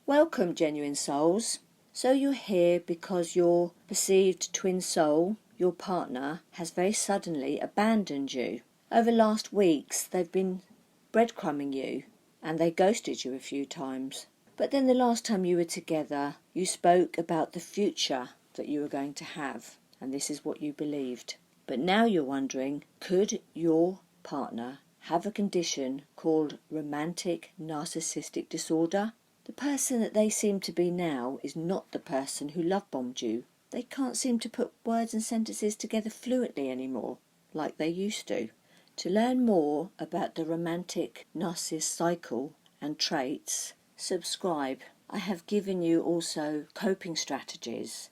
Welcome, genuine souls. So you're here because your perceived twin soul, your partner, has very suddenly abandoned you. Over the last weeks, they've been breadcrumbing you and they ghosted you a few times. But then the last time you were together, you spoke about the future that you were going to have, and this is what you believed. But now you're wondering, could your partner have a condition called romantic narcissistic disorder? The person that they seem to be now is not the person who love bombed you. They can't seem to put words and sentences together fluently anymore, like they used to. To learn more about the romantic narcissist cycle and traits, subscribe. I have given you also coping strategies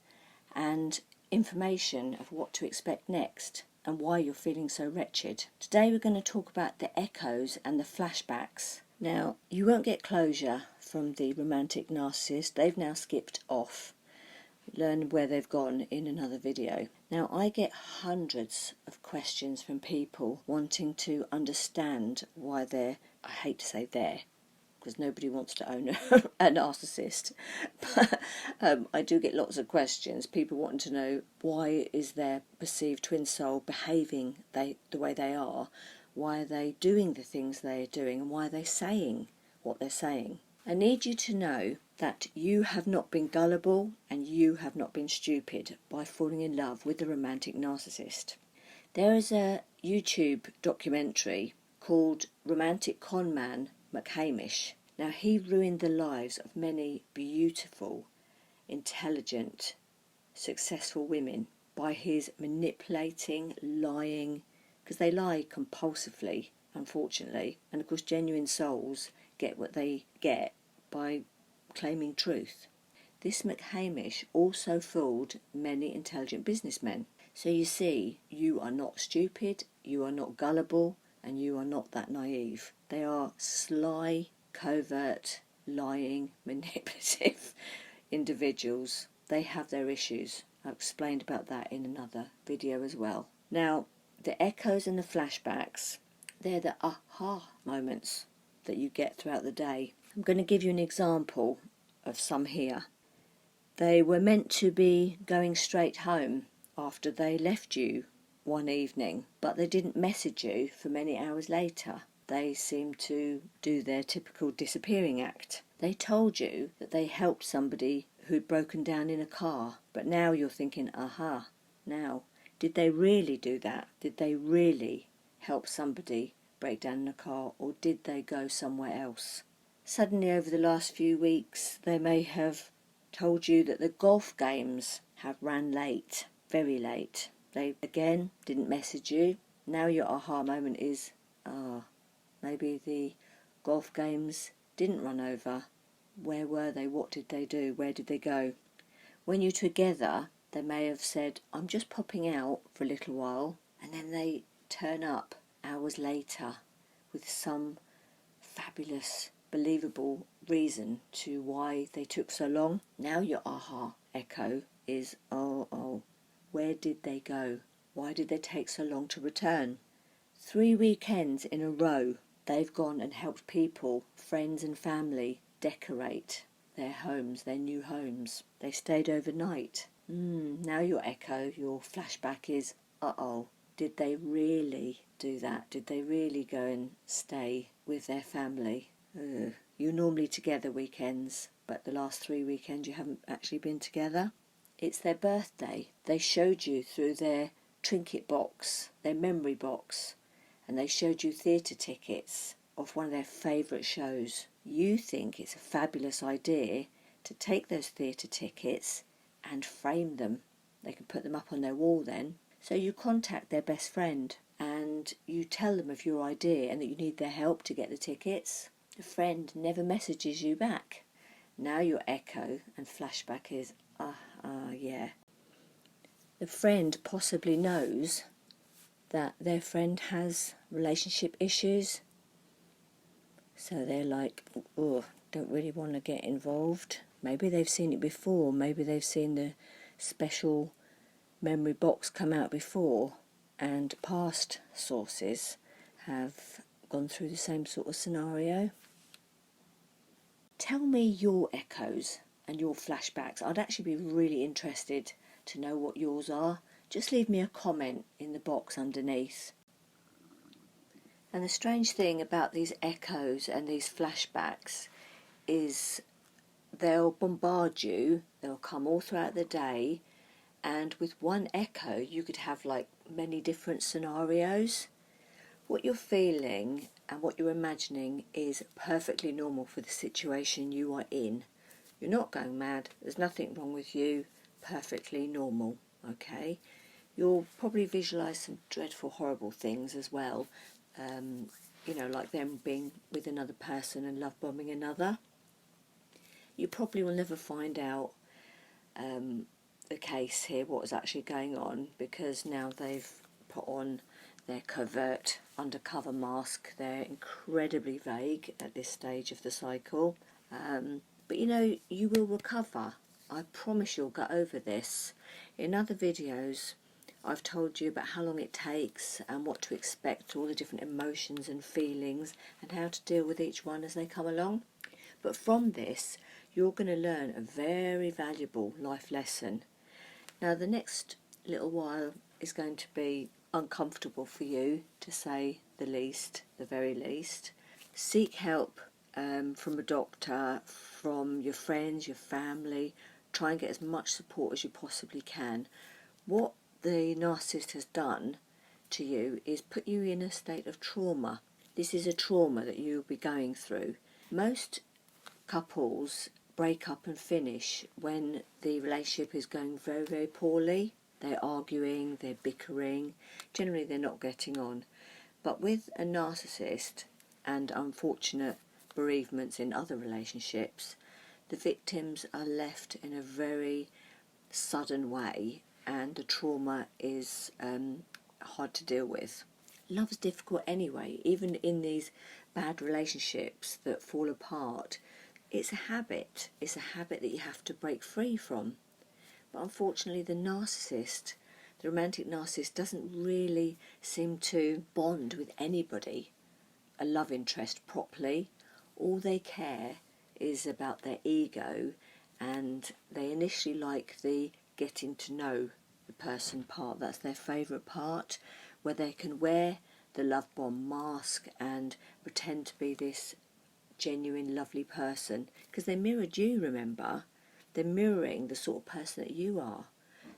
and information of what to expect next and why you're feeling so wretched. Today we're going to talk about the echoes and the flashbacks. Now, you won't get closure from the romantic narcissist. They've now skipped off. Learn where they've gone in another video. Now, I get hundreds of questions from people wanting to understand why they're, I hate to say they're, because nobody wants to own a narcissist. But I do get lots of questions. People wanting to know, why is their perceived twin soul behaving the way they are? Why are they doing the things they're doing? And why are they saying what they're saying? I need you to know that you have not been gullible and you have not been stupid by falling in love with the romantic narcissist. There is a YouTube documentary called Romantic Conman McHamish. Now, he ruined the lives of many beautiful, intelligent, successful women by his manipulating, lying, because they lie compulsively, unfortunately, and of course genuine souls get what they get by claiming truth. This McHamish also fooled many intelligent businessmen. So you see, you are not stupid, you are not gullible, and you are not that naive. They are sly, covert, lying, manipulative individuals. They have their issues. I've explained about that in another video as well. Now, the echoes and the flashbacks, they're the aha moments that you get throughout the day. I'm going to give you an example of some here. They were meant to be going straight home after they left you one evening, but they didn't message you for many hours later. They seemed to do their typical disappearing act. They told you that they helped somebody who'd broken down in a car, but now you're thinking, aha, now, did they really do that? Did they really help somebody break down in a car, or did they go somewhere else? Suddenly, over the last few weeks, they may have told you that the golf games have ran late, very late. They, again, didn't message you. Now your aha moment is, maybe the golf games didn't run over. Where were they? What did they do? Where did they go? When you're together, they may have said, I'm just popping out for a little while, and then they turn up hours later with some fabulous, believable reason to why they took so long. Now your aha echo is, where did they go? Why did they take so long to return? 3 weekends in a row, they've gone and helped people, friends and family, decorate their homes, their new homes. They stayed overnight. Now your echo, your flashback is, did they really do that? Did they really go and stay with their family? You're normally together weekends, but the last 3 weekends you haven't actually been together. It's their birthday. They showed you through their trinket box, their memory box, and they showed you theatre tickets of one of their favourite shows. You think it's a fabulous idea to take those theatre tickets and frame them. They can put them up on their wall then. So you contact their best friend and you tell them of your idea and that you need their help to get the tickets. The friend never messages you back. Now your echo and flashback is, yeah. The friend possibly knows that their friend has relationship issues. So they're like, don't really want to get involved. Maybe they've seen it before. Maybe they've seen the special memory box come out before, and past sources have gone through the same sort of scenario. Tell me your echoes and your flashbacks. I'd actually be really interested to know what yours are. Just leave me a comment in the box underneath. And the strange thing about these echoes and these flashbacks is they'll bombard you, they'll come all throughout the day, and with one echo you could have like many different scenarios. What you're feeling and what you're imagining is perfectly normal for the situation you are in. You're not going mad, there's nothing wrong with you, perfectly normal, okay? You'll probably visualise some dreadful, horrible things as well, like them being with another person and love bombing another. You probably will never find out the case here, what is actually going on, because now they've put on their covert undercover mask. They're incredibly vague at this stage of the cycle. But you will recover. I promise you'll get over this. In other videos, I've told you about how long it takes and what to expect, all the different emotions and feelings and how to deal with each one as they come along. But from this, you're going to learn a very valuable life lesson. Now, the next little while is going to be uncomfortable for you, to say the least, the very least. Seek help from a doctor, from your friends, your family. Try and get as much support as you possibly can. What the narcissist has done to you is put you in a state of trauma. This is a trauma that you'll be going through. Most couples break up and finish when the relationship is going very, very poorly. They're arguing, they're bickering, generally they're not getting on. But with a narcissist and unfortunate bereavements in other relationships, the victims are left in a very sudden way, and the trauma is hard to deal with. Love's difficult anyway, even in these bad relationships that fall apart. It's a habit. It's a habit that you have to break free from. But unfortunately, the narcissist, the romantic narcissist, doesn't really seem to bond with anybody, a love interest, properly. All they care is about their ego, and they initially like the getting to know the person part. That's their favourite part, where they can wear the love bomb mask and pretend to be this genuine, lovely person, because they mirrored you, remember? They're mirroring the sort of person that you are.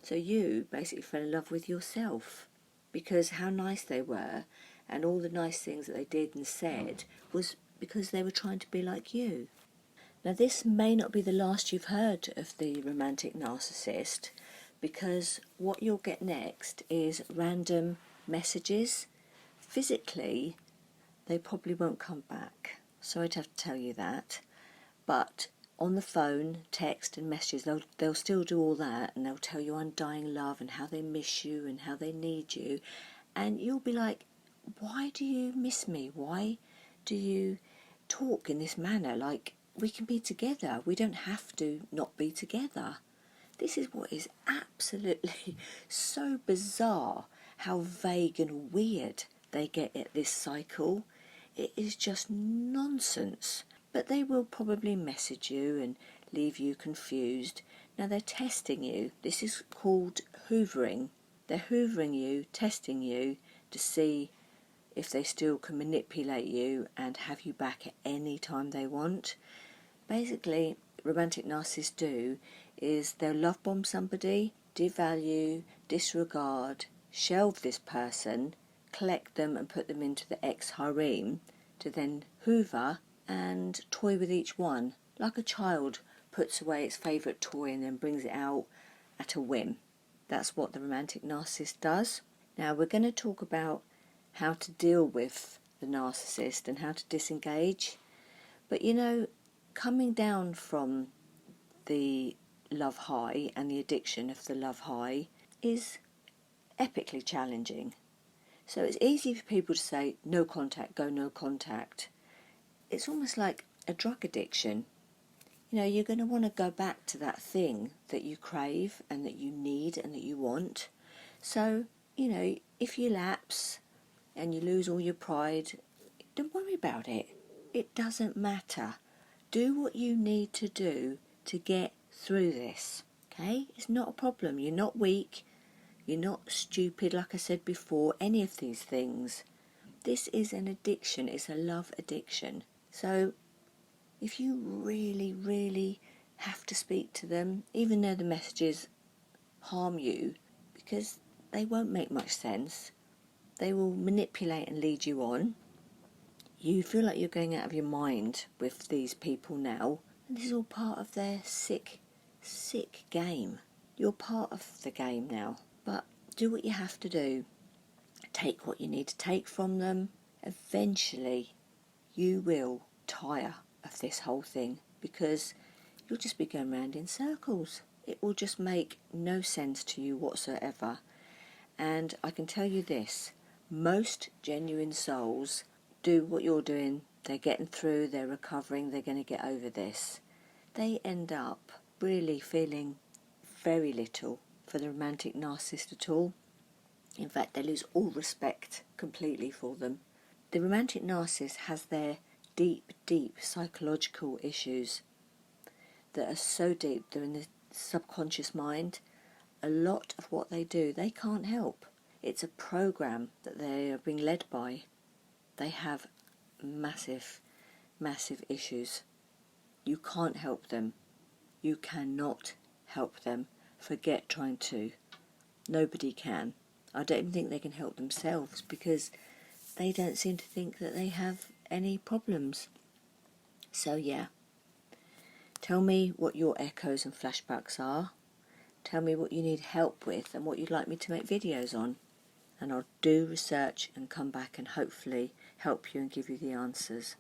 So you basically fell in love with yourself, because how nice they were and all the nice things that they did and said was because they were trying to be like you. Now, this may not be the last you've heard of the romantic narcissist, because what you'll get next is random messages. Physically, they probably won't come back. Sorry to have to tell you that. But on the phone, text and messages, they'll still do all that, and they'll tell you undying love and how they miss you and how they need you. And you'll be like, why do you miss me? Why do you talk in this manner? Like, we can be together. We don't have to not be together. This is what is absolutely so bizarre, how vague and weird they get at this cycle. It is just nonsense. But they will probably message you and leave you confused. Now, they're testing you. This is called hoovering. They're hoovering you, testing you to see if they still can manipulate you and have you back at any time they want. Basically, romantic narcissists do is they'll love bomb somebody, devalue, disregard, shelve this person, collect them and put them into the ex-harem to then hoover and toy with each one, like a child puts away its favourite toy and then brings it out at a whim. That's what the romantic narcissist does. Now, we're going to talk about how to deal with the narcissist and how to disengage. But coming down from the love high and the addiction of the love high is epically challenging. So it's easy for people to say, no contact, go no contact. It's almost like a drug addiction. You're going to want to go back to that thing that you crave and that you need and that you want. So, if you lapse and you lose all your pride, don't worry about it. It doesn't matter. do what you need to do to get through this. Okay? It's not a problem. You're not weak. You're not stupid, like I said before, any of these things. This is an addiction. It's a love addiction. So if you really, really have to speak to them, even though the messages harm you, because they won't make much sense, they will manipulate and lead you on. You feel like you're going out of your mind with these people now, and this is all part of their sick game. You're part of the game now, but do what you have to do. Take what you need to take from them. Eventually, you will tire of this whole thing, because you'll just be going round in circles. It will just make no sense to you whatsoever. And I can tell you this, most genuine souls do what you're doing. They're getting through, they're recovering, they're going to get over this. They end up really feeling very little for the romantic narcissist at all. In fact, they lose all respect completely for them. The romantic narcissist has their deep psychological issues that are so deep, they're in the subconscious mind. A lot of what they do, they can't help. It's a program that they are being led by. They have massive issues. You can't help them. You cannot help them. Forget trying to. Nobody can. I don't even think they can help themselves, because they don't seem to think that they have any problems. So yeah, tell me what your echoes and flashbacks are. Tell me what you need help with and what you'd like me to make videos on. And I'll do research and come back and hopefully help you and give you the answers.